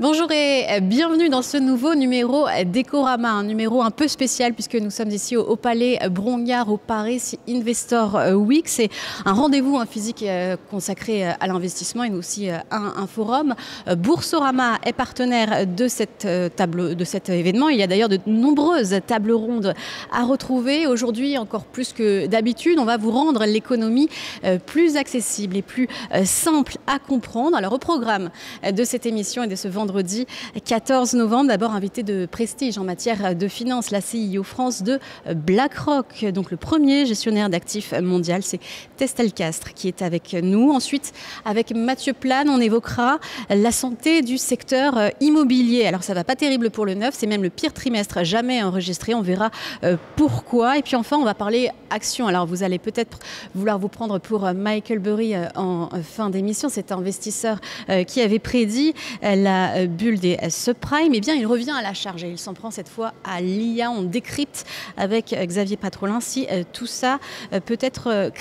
Bonjour et bienvenue dans ce nouveau numéro d'Ecorama, un numéro un peu spécial puisque nous sommes ici au Palais Brongniart au Paris Investor Week. C'est un rendez-vous physique consacré à l'investissement et aussi un forum. Boursorama est partenaire de cet événement. Il y a d'ailleurs de nombreuses tables rondes à retrouver. Aujourd'hui, encore plus que d'habitude, on va vous rendre l'économie plus accessible et plus simple à comprendre. Alors au programme de cette émission et de ce vendredi 14 novembre, d'abord invité de prestige en matière de finance, la CIO France de BlackRock, donc le premier gestionnaire d'actifs mondial, c'est Thestel Castres qui est avec nous. Ensuite, avec Mathieu Plane, on évoquera la santé du secteur immobilier. Alors ça va pas terrible pour le neuf, c'est même le pire trimestre jamais enregistré, on verra pourquoi. Et puis enfin, on va parler action. Alors vous allez peut-être vouloir vous prendre pour Michael Burry en fin d'émission, cet investisseur qui avait prédit la bulle des subprimes. Eh bien, il revient à la charge et il s'en prend cette fois à l'IA. On décrypte avec Xavier Patrolin si tout ça peut être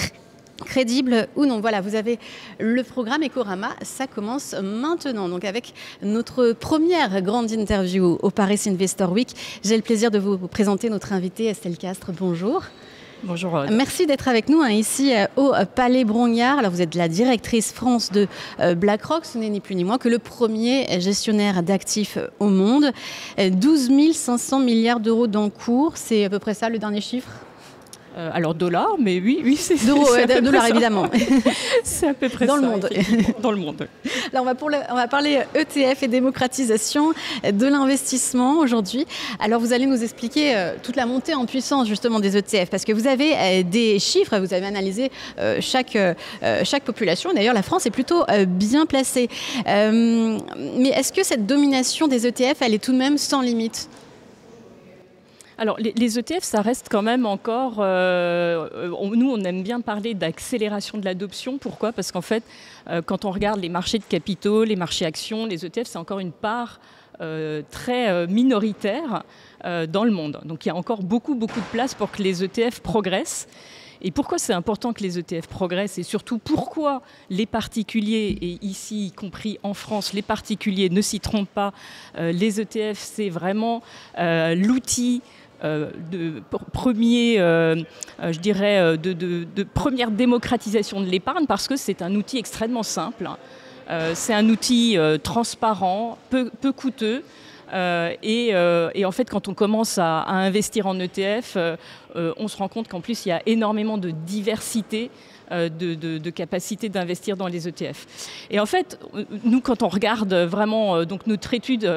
crédible ou non. Voilà, vous avez le programme Ecorama, ça commence maintenant. Donc avec notre première grande interview au Paris Investor Week, j'ai le plaisir de vous présenter notre invitée Estelle Castres. Bonjour. Bonjour. Merci d'être avec nous ici au Palais Brongniart. Alors vous êtes la directrice France de BlackRock. Ce n'est ni plus ni moins que le premier gestionnaire d'actifs au monde. 12 500 milliards d'euros d'encours. C'est à peu près ça le dernier chiffre? Alors dollars, mais oui, c'est dollars évidemment. C'est à peu près dans ça. Le monde. Dans le monde. Alors on va parler ETF et démocratisation de l'investissement aujourd'hui. Alors vous allez nous expliquer toute la montée en puissance justement des ETF parce que vous avez des chiffres, vous avez analysé chaque population. D'ailleurs la France est plutôt bien placée. Mais est-ce que cette domination des ETF, elle est tout de même sans limite ? Alors, les ETF, ça reste quand même encore... nous, on aime bien parler d'accélération de l'adoption. Pourquoi ? Parce qu'en fait, quand on regarde les marchés de capitaux, les marchés actions, les ETF, c'est encore une part très minoritaire dans le monde. Donc, il y a encore beaucoup de place pour que les ETF progressent. Et pourquoi c'est important que les ETF progressent et surtout pourquoi les particuliers, et ici y compris en France, les particuliers ne s'y trompent pas, les ETF c'est vraiment l'outil de première démocratisation de l'épargne parce que c'est un outil extrêmement simple, c'est un outil transparent, peu coûteux. Et en fait, quand on commence à investir en ETF, on se rend compte qu'en plus, il y a énormément de diversité de capacité d'investir dans les ETF. Et en fait, nous, quand on regarde vraiment donc notre étude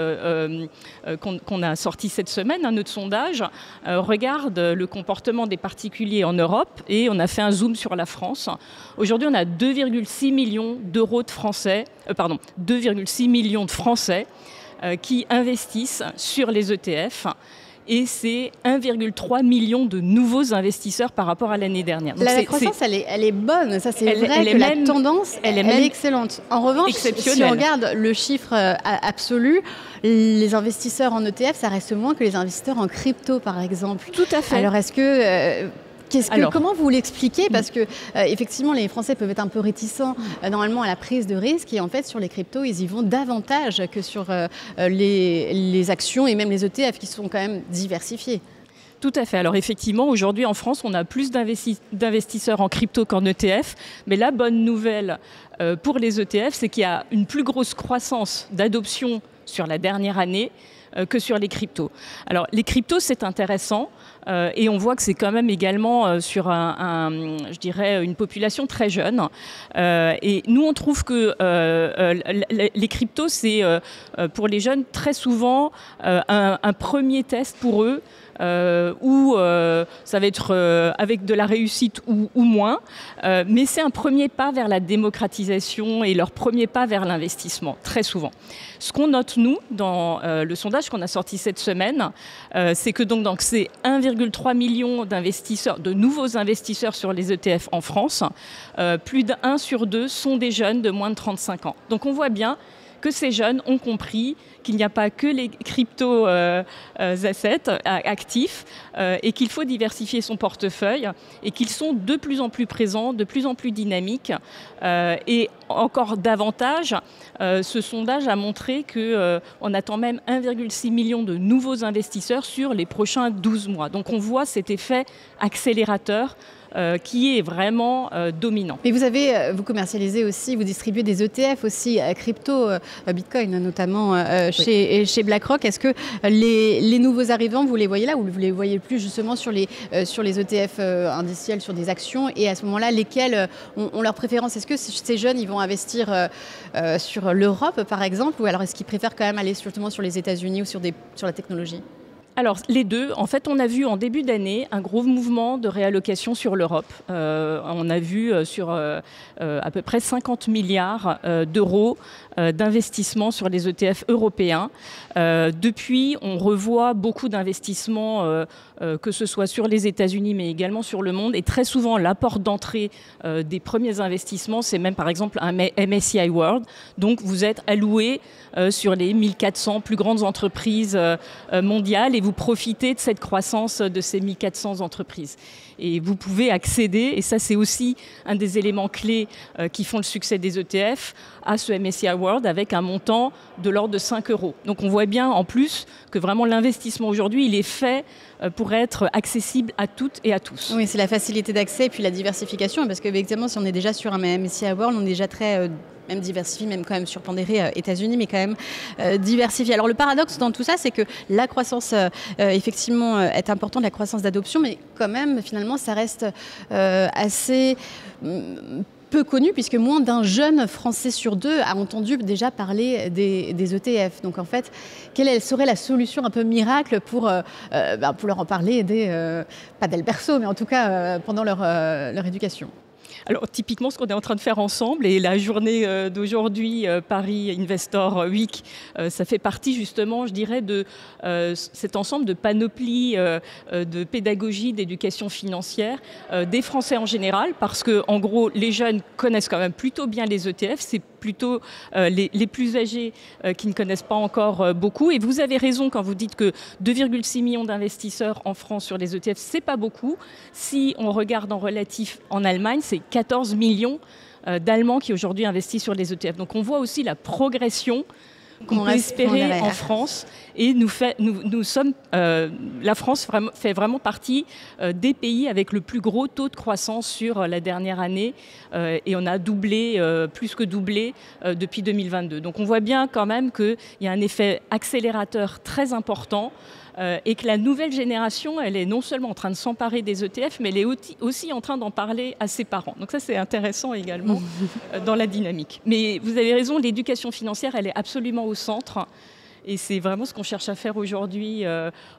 qu'on a sortie cette semaine, notre sondage, regarde le comportement des particuliers en Europe et on a fait un zoom sur la France. Aujourd'hui, on a 2,6 millions d'euros de Français, 2,6 millions de Français qui investissent sur les ETF. Et c'est 1,3 million de nouveaux investisseurs par rapport à l'année dernière. Donc la croissance, elle est bonne, ça c'est vrai que la tendance, elle est excellente. En revanche, si on regarde le chiffre absolu, les investisseurs en ETF, ça reste moins que les investisseurs en crypto, par exemple. Tout à fait. Alors, est-ce que... comment vous l'expliquez ? Parce que effectivement, les Français peuvent être un peu réticents normalement à la prise de risque et en fait, sur les cryptos, ils y vont davantage que sur les actions et même les ETF qui sont quand même diversifiés. Tout à fait. Alors effectivement, aujourd'hui en France, on a plus d'investisseurs en crypto qu'en ETF. Mais la bonne nouvelle pour les ETF, c'est qu'il y a une plus grosse croissance d'adoption sur la dernière année que sur les cryptos. Alors les cryptos, c'est intéressant et on voit que c'est quand même également sur je dirais une population très jeune. Et nous, on trouve que les cryptos, c'est pour les jeunes très souvent un premier test pour eux. Où ça va être avec de la réussite ou moins, mais c'est un premier pas vers la démocratisation et leur premier pas vers l'investissement, très souvent. Ce qu'on note, nous, dans le sondage qu'on a sorti cette semaine, c'est que donc c'est 1,3 million d'investisseurs, de nouveaux investisseurs sur les ETF en France. Plus d'1 sur 2 sont des jeunes de moins de 35 ans. Donc on voit bien que ces jeunes ont compris qu'il n'y a pas que les crypto-assets actifs et qu'il faut diversifier son portefeuille et qu'ils sont de plus en plus présents, de plus en plus dynamiques. Et encore davantage, ce sondage a montré qu'on attend même 1,6 million de nouveaux investisseurs sur les prochains 12 mois. Donc on voit cet effet accélérateur qui est vraiment dominant. Mais vous commercialisez aussi, vous distribuez des ETF aussi, crypto, Bitcoin notamment chez BlackRock. Est-ce que les nouveaux arrivants, vous les voyez là ou vous les voyez plus justement sur les ETF indiciels, sur des actions, et à ce moment-là, lesquels ont leur préférence? Est-ce que ces jeunes, ils vont investir sur l'Europe par exemple, ou alors est-ce qu'ils préfèrent quand même aller justement sur les États-Unis ou sur la technologie? Alors, les deux. En fait, on a vu en début d'année un gros mouvement de réallocation sur l'Europe. On a vu sur à peu près 50 milliards d'euros d'investissement sur les ETF européens. Depuis, on revoit beaucoup d'investissements, que ce soit sur les États-Unis, mais également sur le monde. Et très souvent, la porte d'entrée des premiers investissements, c'est même par exemple un MSCI World. Donc, vous êtes alloué sur les 1400 plus grandes entreprises mondiales et vous profitez de cette croissance de ces 1400 entreprises. Et vous pouvez accéder, et ça c'est aussi un des éléments clés qui font le succès des ETF, à ce MSCI World avec un montant de l'ordre de 5 €. Donc on voit bien en plus que vraiment l'investissement aujourd'hui, il est fait pour être accessible à toutes et à tous. Oui, c'est la facilité d'accès et puis la diversification, parce que évidemment si on est déjà sur un MSCI World, on est déjà très même diversifié, même quand même surpondéré États-Unis, mais quand même diversifié. Alors le paradoxe dans tout ça, c'est que la croissance effectivement est importante, la croissance d'adoption, mais quand même finalement ça reste assez peu connu, puisque moins d'un jeune Français sur deux a entendu déjà parler des ETF. Donc en fait, quelle serait la solution un peu miracle pour leur en parler pas dès le berceau, mais en tout cas pendant leur éducation? Alors typiquement ce qu'on est en train de faire ensemble, et la journée d'aujourd'hui, Paris Investor Week, ça fait partie justement, je dirais, de cet ensemble de panoplie de pédagogie, d'éducation financière des Français en général, parce que en gros les jeunes connaissent quand même plutôt bien les ETF, c'est plutôt les plus âgés qui ne connaissent pas encore beaucoup. Et vous avez raison quand vous dites que 2,6 millions d'investisseurs en France sur les ETF, c'est pas beaucoup. Si on regarde en relatif en Allemagne, c'est 14 millions d'Allemands qui aujourd'hui investissent sur les ETF. Donc on voit aussi la progression qu'on peut espérer en France. Et la France fait vraiment partie des pays avec le plus gros taux de croissance sur la dernière année. Et on a doublé, plus que doublé, depuis 2022. Donc on voit bien quand même qu'il y a un effet accélérateur très important. Et que la nouvelle génération, elle est non seulement en train de s'emparer des ETF, mais elle est aussi en train d'en parler à ses parents. Donc ça, c'est intéressant également dans la dynamique. Mais vous avez raison, l'éducation financière, elle est absolument au centre. Et c'est vraiment ce qu'on cherche à faire aujourd'hui.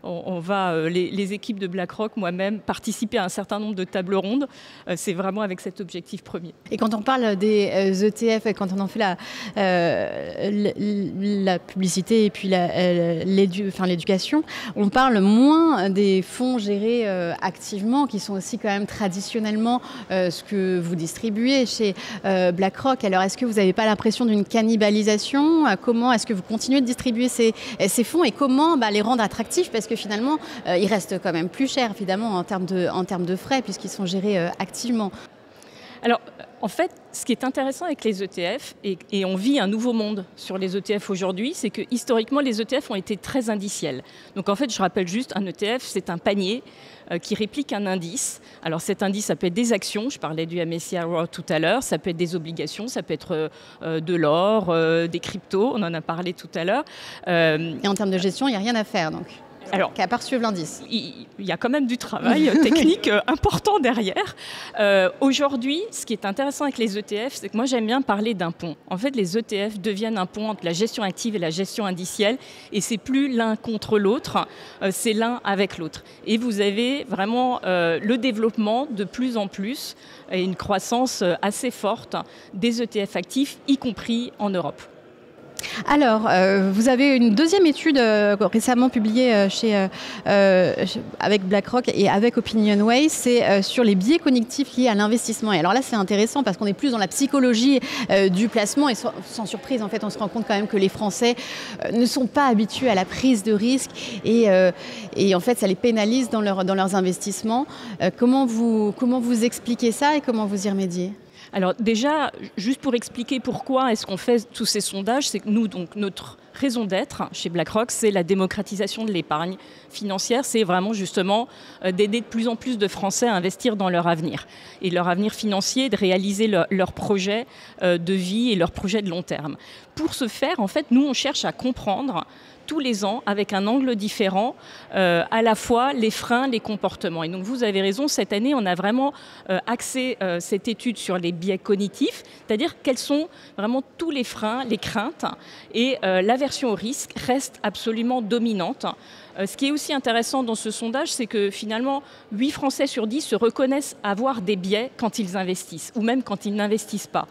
On va, les équipes de BlackRock, moi-même, participer à un certain nombre de tables rondes. C'est vraiment avec cet objectif premier. Et quand on parle des ETF, quand on en fait la publicité et puis l'éducation, on parle moins des fonds gérés activement, qui sont aussi quand même traditionnellement ce que vous distribuez chez BlackRock. Alors, est-ce que vous n'avez pas l'impression d'une cannibalisation? Comment est-ce que vous continuez de distribuer ces fonds et comment les rendre attractifs, parce que finalement ils restent quand même plus chers évidemment en termes de frais puisqu'ils sont gérés activement. Alors en fait, ce qui est intéressant avec les ETF, et on vit un nouveau monde sur les ETF aujourd'hui, c'est que historiquement les ETF ont été très indiciels. Donc en fait, je rappelle juste, un ETF, c'est un panier qui réplique un indice. Alors cet indice, ça peut être des actions, je parlais du MSCI World tout à l'heure, ça peut être des obligations, ça peut être de l'or, des cryptos, on en a parlé tout à l'heure. Et en termes de gestion, il n'y a rien à faire donc? Alors, à part suivre l'indice. Il y a quand même du travail technique important derrière. Aujourd'hui, ce qui est intéressant avec les ETF, c'est que moi j'aime bien parler d'un pont. En fait, les ETF deviennent un pont entre la gestion active et la gestion indicielle, et c'est plus l'un contre l'autre, c'est l'un avec l'autre. Et vous avez vraiment le développement de plus en plus et une croissance assez forte des ETF actifs, y compris en Europe. Alors, vous avez une deuxième étude récemment publiée avec BlackRock et avec OpinionWay, c'est sur les biais cognitifs liés à l'investissement. Et alors là, c'est intéressant parce qu'on est plus dans la psychologie du placement et sans surprise, en fait, on se rend compte quand même que les Français ne sont pas habitués à la prise de risque et en fait, ça les pénalise dans leurs investissements. Comment vous expliquez ça et comment vous y remédiez ? Alors déjà, juste pour expliquer pourquoi est-ce qu'on fait tous ces sondages, c'est que nous, donc, notre raison d'être chez BlackRock, c'est la démocratisation de l'épargne financière. C'est vraiment justement d'aider de plus en plus de Français à investir dans leur avenir. Et leur avenir financier, de réaliser leurs projets de vie et leurs projets de long terme. Pour ce faire, en fait, nous, on cherche à comprendre tous les ans, avec un angle différent, à la fois les freins, les comportements. Et donc vous avez raison, cette année, on a vraiment axé cette étude sur les biais cognitifs, c'est-à-dire quels sont vraiment tous les freins, les craintes, et l'aversion au risque reste absolument dominante. Ce qui est aussi intéressant dans ce sondage, c'est que finalement, 8 Français sur 10 se reconnaissent avoir des biais quand ils investissent, ou même quand ils n'investissent pas.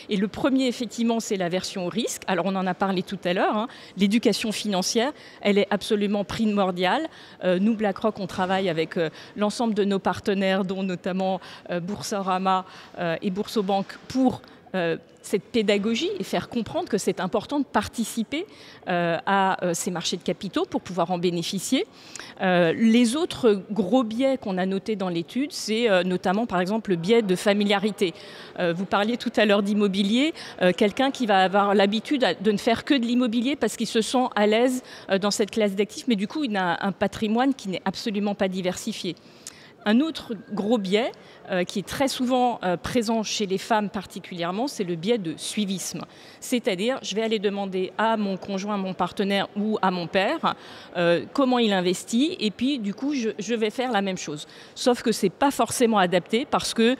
Et le premier, effectivement, c'est l'aversion au risque. Alors, on en a parlé tout à l'heure. Hein. L'éducation financière, elle est absolument primordiale. Nous, BlackRock, on travaille avec l'ensemble de nos partenaires, dont notamment Boursorama et Boursobank, pour cette pédagogie et faire comprendre que c'est important de participer à ces marchés de capitaux pour pouvoir en bénéficier. Les autres gros biais qu'on a notés dans l'étude, c'est notamment par exemple le biais de familiarité. Vous parliez tout à l'heure d'immobilier, quelqu'un qui va avoir l'habitude de ne faire que de l'immobilier parce qu'il se sent à l'aise dans cette classe d'actifs, mais du coup il a un patrimoine qui n'est absolument pas diversifié. Un autre gros biais qui est très souvent présent chez les femmes particulièrement, c'est le biais de suivisme. C'est-à-dire, je vais aller demander à mon conjoint, mon partenaire ou à mon père comment il investit et puis du coup, je vais faire la même chose. Sauf que ce n'est pas forcément adapté parce que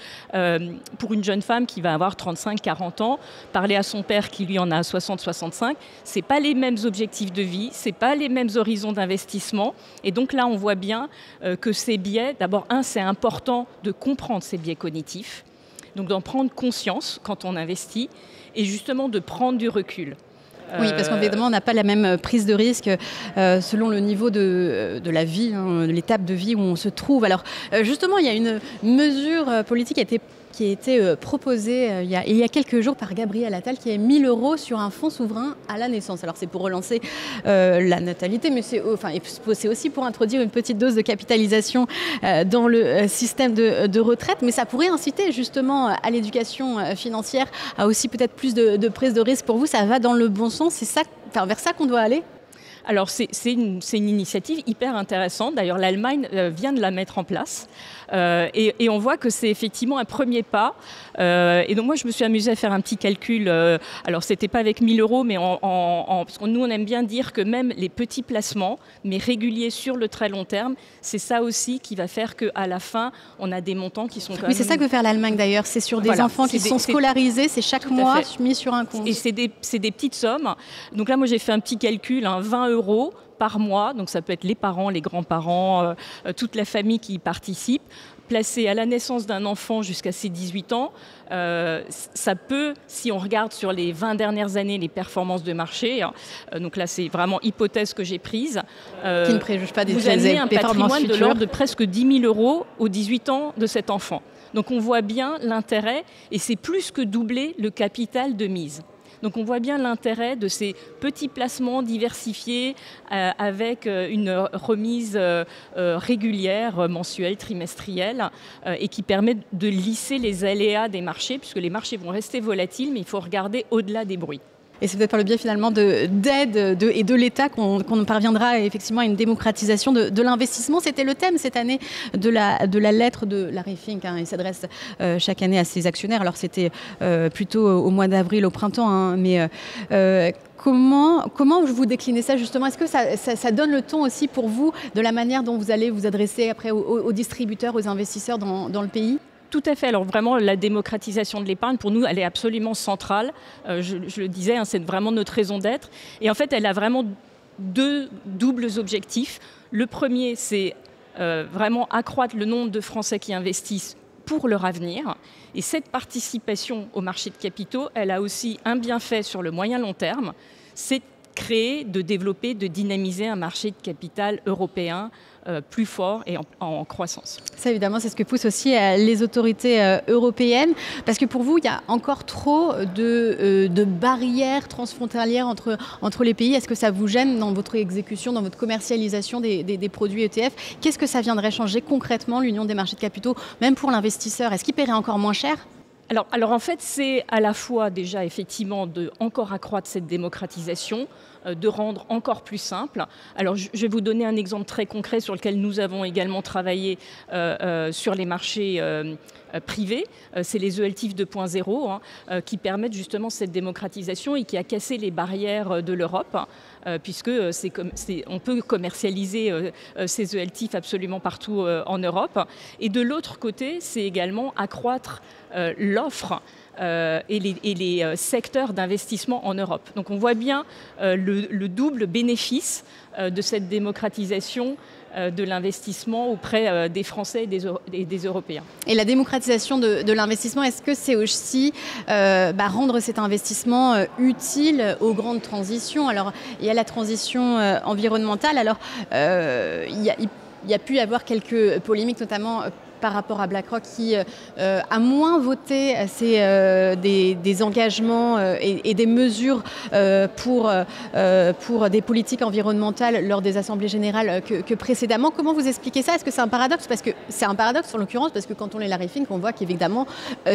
pour une jeune femme qui va avoir 35-40 ans, parler à son père qui lui en a 60-65, ce n'est pas les mêmes objectifs de vie, ce n'est pas les mêmes horizons d'investissement. Et donc là, on voit bien que ces biais, d'abord, c'est important de comprendre ces biais cognitifs, donc d'en prendre conscience quand on investit et justement de prendre du recul. Oui, parce qu'évidemment, on n'a pas la même prise de risque selon le niveau de la vie, hein, l'étape de vie où on se trouve. Alors justement, il y a une mesure politique qui a été proposée il y a quelques jours par Gabriel Attal, qui est 1 000 € sur un fonds souverain à la naissance. Alors c'est pour relancer la natalité, mais c'est aussi pour introduire une petite dose de capitalisation dans le système de retraite, mais ça pourrait inciter justement à l'éducation financière, à aussi peut-être plus de prise de risque. Pour vous, ça va dans le bon sens, c'est ça, vers ça qu'on doit aller ? Alors c'est une initiative hyper intéressante. D'ailleurs, l'Allemagne vient de la mettre en place. Et on voit que c'est effectivement un premier pas. Et donc moi, je me suis amusée à faire un petit calcul. Alors, c'était pas avec 1 000 €, mais parce que nous, on aime bien dire que même les petits placements, mais réguliers sur le très long terme, c'est ça aussi qui va faire qu'à la fin, on a des montants qui sont quand même... Oui, c'est ça que veut faire l'Allemagne d'ailleurs. C'est sur des enfants qui sont scolarisés, c'est chaque mois mis sur un compte. Et c'est des petites sommes. Donc là, moi, j'ai fait un petit calcul, 20 € par mois, donc ça peut être les parents, les grands-parents, toute la famille qui y participe, placé à la naissance d'un enfant jusqu'à ses 18 ans, ça peut, si on regarde sur les 20 dernières années les performances de marché, donc là c'est vraiment hypothèse que j'ai prise, qui ne préjuge pas des vous avez un patrimoine futures de l'ordre de presque 10 000 € aux 18 ans de cet enfant. Donc on voit bien l'intérêt, et c'est plus que doubler le capital de mise. Donc on voit bien l'intérêt de ces petits placements diversifiés avec une remise régulière, mensuelle, trimestrielle, et qui permet de lisser les aléas des marchés, puisque les marchés vont rester volatiles, mais il faut regarder au-delà des bruits. Et c'est peut-être par le biais finalement d'aide et de l'État qu'on parviendra effectivement à une démocratisation de l'investissement. C'était le thème cette année de la lettre de Larry Fink. Il s'adresse chaque année à ses actionnaires. Alors c'était plutôt au mois d'avril, au printemps, mais comment vous déclinez ça justement ? Est-ce que ça donne le ton aussi pour vous de la manière dont vous allez vous adresser après aux distributeurs, aux investisseurs dans le pays ? Tout à fait. Alors vraiment, la démocratisation de l'épargne, pour nous, elle est absolument centrale. Je le disais, c'est vraiment notre raison d'être. Et en fait, elle a vraiment 2 doubles objectifs. Le premier, c'est vraiment accroître le nombre de Français qui investissent pour leur avenir. Et cette participation au marché de capitaux, elle a aussi un bienfait sur le moyen long terme. c'est de développer, de dynamiser un marché de capital européen plus fort et en croissance. Ça, évidemment, c'est ce que poussent aussi les autorités européennes. Parce que pour vous, il y a encore trop de barrières transfrontalières entre les pays. Est-ce que ça vous gêne dans votre exécution, dans votre commercialisation des produits ETF? Qu'est-ce que ça viendrait changer concrètement, l'union des marchés de capitaux, même pour l'investisseur? Est-ce qu'il paierait encore moins cher? Alors en fait, c'est à la fois déjà effectivement de encore accroître cette démocratisation, de rendre encore plus simple. Alors je vais vous donner un exemple très concret sur lequel nous avons également travaillé sur les marchés privés. C'est les ELTIF 2.0 qui permettent justement cette démocratisation et qui a cassé les barrières de l'Europe. Puisque on peut commercialiser ces ELTIF absolument partout en Europe. Et de l'autre côté, c'est également accroître l'offre et les secteurs d'investissement en Europe. Donc on voit bien le double bénéfice de cette démocratisation de l'investissement auprès des Français et des Européens. Et la démocratisation de l'investissement, est-ce que c'est aussi rendre cet investissement utile aux grandes transitions? Alors, il y a la transition environnementale. Alors, il y a pu y avoir quelques polémiques, notamment par rapport à BlackRock qui a moins voté des engagements et des mesures pour des politiques environnementales lors des assemblées générales que précédemment. Comment vous expliquez ça? Est-ce que c'est un paradoxe? Parce que c'est un paradoxe en l'occurrence, parce que quand on lit Larry Fink, on voit qu'évidemment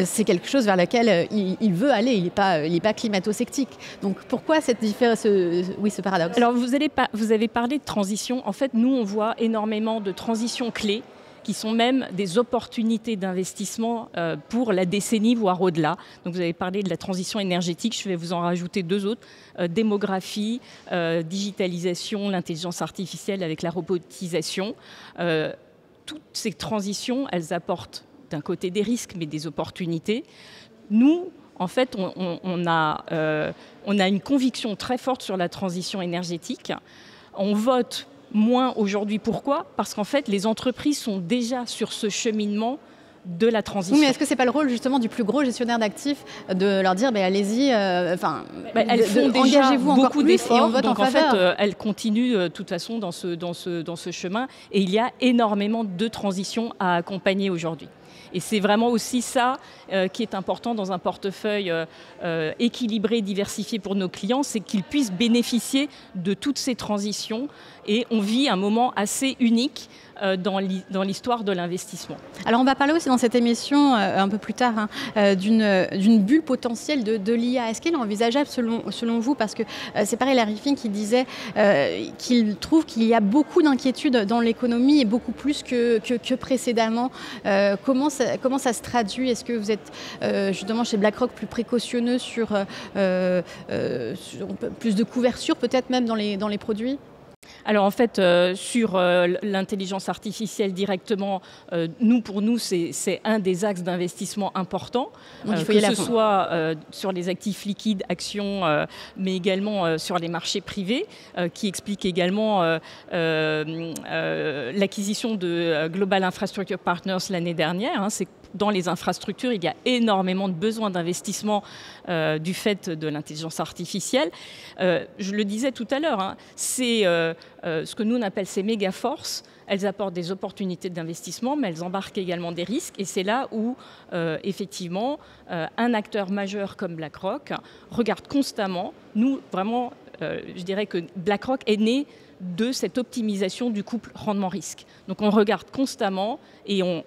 c'est quelque chose vers lequel il veut aller. Il n'est pas climato-sceptique. Donc pourquoi cette différence, ce paradoxe? Alors vous avez parlé de transition. En fait, nous on voit énormément de transitions clés qui sont même des opportunités d'investissement pour la décennie, voire au-delà. Donc vous avez parlé de la transition énergétique, je vais vous en rajouter deux autres. Démographie, digitalisation, l'intelligence artificielle avec la robotisation. Toutes ces transitions, elles apportent d'un côté des risques, mais des opportunités. Nous, en fait, on a une conviction très forte sur la transition énergétique. On vote moins aujourd'hui. Pourquoi? Parce qu'en fait, les entreprises sont déjà sur ce cheminement de la transition. Oui, mais est-ce que ce n'est pas le rôle justement du plus gros gestionnaire d'actifs de leur dire allez-y, elles font déjà beaucoup d'efforts, donc en fait, elles continuent de toute façon dans ce chemin et il y a énormément de transitions à accompagner aujourd'hui. Et c'est vraiment aussi ça qui est important dans un portefeuille équilibré, diversifié pour nos clients, c'est qu'ils puissent bénéficier de toutes ces transitions. Et on vit un moment assez unique dans l'histoire de l'investissement. Alors on va parler aussi dans cette émission, un peu plus tard, d'une bulle potentielle de l'IA. Est-ce qu'elle est envisageable selon vous? Parce que c'est pareil, Larry Fink qui disait qu'il trouve qu'il y a beaucoup d'inquiétudes dans l'économie et beaucoup plus que précédemment. Comment ça se traduit? Est-ce que vous êtes justement chez BlackRock plus précautionneux sur plus de couverture peut-être même dans les produits? Alors en fait, sur l'intelligence artificielle directement, pour nous, c'est un des axes d'investissement importants, que ce soit sur les actifs liquides, actions, mais également sur les marchés privés, qui explique également l'acquisition de Global Infrastructure Partners l'année dernière. C'est dans les infrastructures, il y a énormément de besoins d'investissement du fait de l'intelligence artificielle. Je le disais tout à l'heure, c'est ce que nous on appelle ces méga-forces. Elles apportent des opportunités d'investissement, mais elles embarquent également des risques. Et c'est là où, effectivement, un acteur majeur comme BlackRock regarde constamment. Nous, vraiment, je dirais que BlackRock est né de cette optimisation du couple rendement-risque. Donc on regarde constamment et on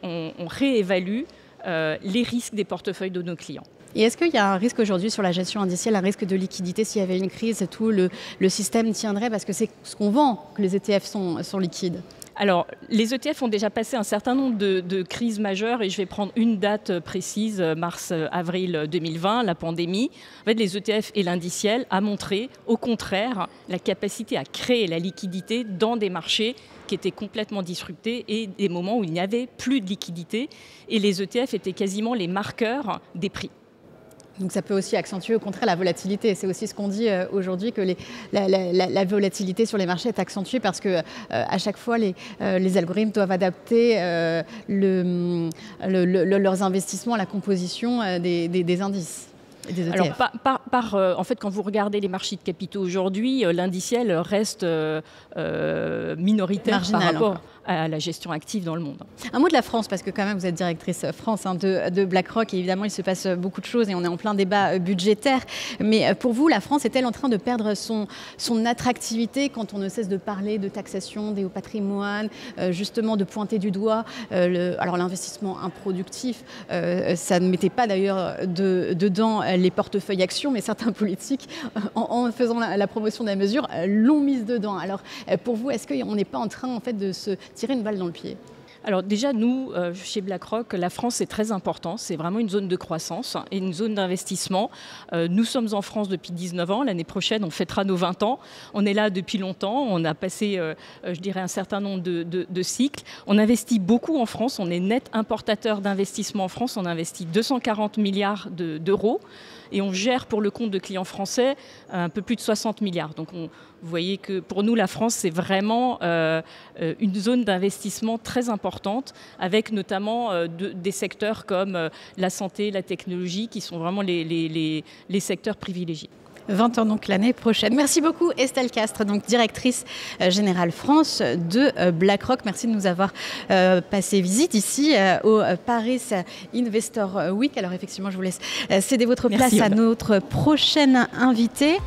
réévalue les risques des portefeuilles de nos clients. Et est-ce qu'il y a un risque aujourd'hui sur la gestion indicielle, un risque de liquidité? S'il y avait une crise, tout le système tiendrait? Parce que c'est ce qu'on vend, que les ETF sont liquides. Alors, les ETF ont déjà passé un certain nombre de crises majeures et je vais prendre une date précise, mars-avril 2020, la pandémie. En fait, les ETF et l'indiciel a montré, au contraire, la capacité à créer la liquidité dans des marchés qui étaient complètement disruptés et des moments où il n'y avait plus de liquidité. Et les ETF étaient quasiment les marqueurs des prix. Donc ça peut aussi accentuer au contraire la volatilité. C'est aussi ce qu'on dit aujourd'hui, que la volatilité sur les marchés est accentuée parce que à chaque fois les algorithmes doivent adapter leurs investissements à la composition des indices. Des ETF. Alors, en fait, quand vous regardez les marchés de capitaux aujourd'hui, l'indiciel reste minoritaire Marginal par rapport encore à la gestion active dans le monde. Un mot de la France, parce que quand même vous êtes directrice France de BlackRock et évidemment il se passe beaucoup de choses et on est en plein débat budgétaire. Mais pour vous, la France est-elle en train de perdre son attractivité quand on ne cesse de parler de taxation des hauts patrimoines, justement de pointer du doigt alors l'investissement improductif, ça ne mettait pas d'ailleurs dedans les portefeuilles actions, mais certains politiques, en faisant la promotion de la mesure, l'ont mise dedans. Alors pour vous, est-ce qu'on n'est pas en train en fait de se tirer une balle dans le pied? Alors déjà, nous, chez BlackRock, la France est très important. C'est vraiment une zone de croissance et une zone d'investissement. Nous sommes en France depuis 19 ans. L'année prochaine, on fêtera nos 20 ans. On est là depuis longtemps. On a passé, je dirais, un certain nombre de cycles. On investit beaucoup en France. On est net importateur d'investissement en France. On investit 240 milliards d'euros. Et on gère pour le compte de clients français un peu plus de 60 milliards. Donc vous voyez que pour nous, la France, c'est vraiment une zone d'investissement très importante, avec notamment des secteurs comme la santé, la technologie, qui sont vraiment les secteurs privilégiés. 20 ans donc l'année prochaine. Merci beaucoup Estelle Castres, donc directrice générale France de BlackRock. Merci de nous avoir passé visite ici au Paris Investor Week. Alors effectivement, je vous laisse céder votre place à notre prochaine invitée.